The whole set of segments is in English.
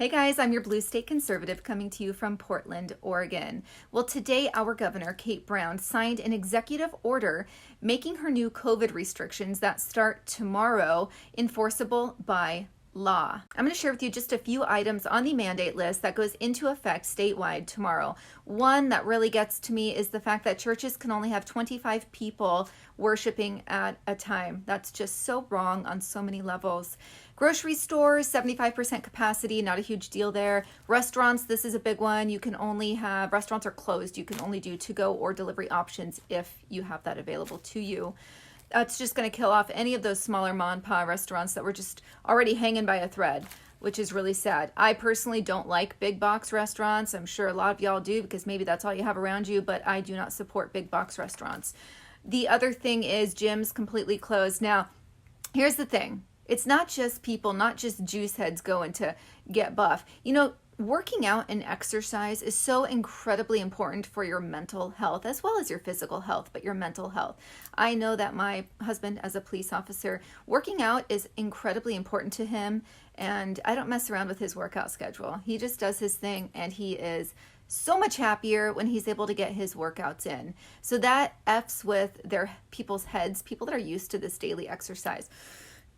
Hey guys, I'm your Blue State Conservative coming to you from Portland, Oregon. Well, today our governor, Kate Brown, signed an executive order making her new COVID restrictions that start tomorrow enforceable by law. I'm going to share with you just a few items on the mandate list that goes into effect statewide tomorrow. One that really gets to me is the fact that churches can only have 25 people worshiping at a time. That's just so wrong on so many levels. Grocery stores, 75% capacity, not a huge deal there. Restaurants, this is a big one. Restaurants are closed. You can only do to-go or delivery options if you have that available to you. That's just going to kill off any of those smaller mom and pop restaurants that were just already hanging by a thread, which is really sad. I personally don't like big box restaurants. I'm sure a lot of y'all do because maybe that's all you have around you, but I do not support big box restaurants. The other thing is gyms completely closed. Now, here's the thing. It's not just people, not just juice heads going to get buff. Working out and exercise is so incredibly important for your mental health as well as your physical health, but your mental health. I know that my husband, as a police officer, working out is incredibly important to him, and I don't mess around with his workout schedule. He just does his thing, and he is so much happier when he's able to get his workouts in. So that F's with people's heads, people that are used to this daily exercise.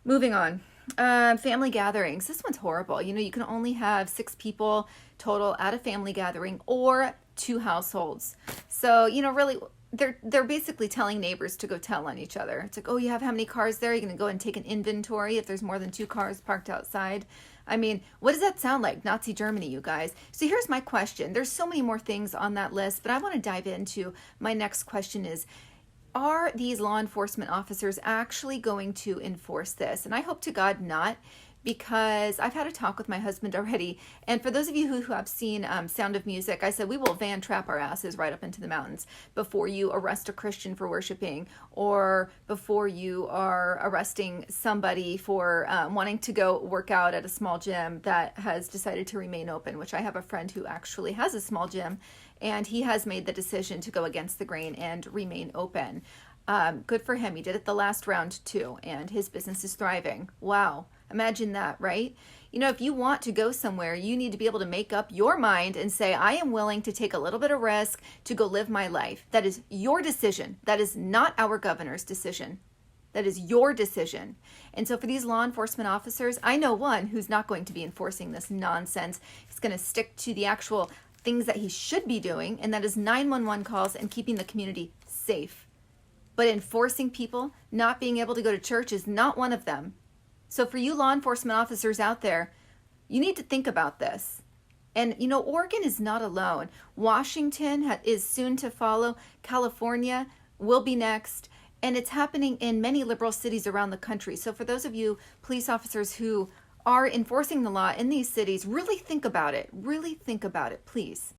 Moving on. Family gatherings. This one's horrible. You can only have 6 people total at a family gathering or 2 households. So, really, they're basically telling neighbors to go tell on each other. It's like, oh, you have how many cars there? You're going to go and take an inventory if there's more than 2 cars parked outside. I mean, what does that sound like? Nazi Germany, you guys. So here's my question. There's so many more things on that list, but I want to dive into my next question is, are these law enforcement officers actually going to enforce this? And I hope to God not, because I've had a talk with my husband already. And for those of you who have seen Sound of Music, I said we will van trap our asses right up into the mountains before you arrest a Christian for worshiping, or before you are arresting somebody for wanting to go work out at a small gym that has decided to remain open, which I have a friend who actually has a small gym, and he has made the decision to go against the grain and remain open. Good for him. He did it the last round too, and his business is thriving. Wow. Imagine that, right? If you want to go somewhere, you need to be able to make up your mind and say, I am willing to take a little bit of risk to go live my life. That is your decision. That is not our governor's decision. That is your decision. And so for these law enforcement officers, I know one who's not going to be enforcing this nonsense. He's going to stick to the actual things that he should be doing, and that is 911 calls and keeping the community safe. But enforcing people not being able to go to church is not one of them. So for you law enforcement officers out there, you need to think about this. And Oregon is not alone. Washington is soon to follow. California will be next. And it's happening in many liberal cities around the country. So for those of you police officers who are enforcing the law in these cities, really think about it. Really think about it, please.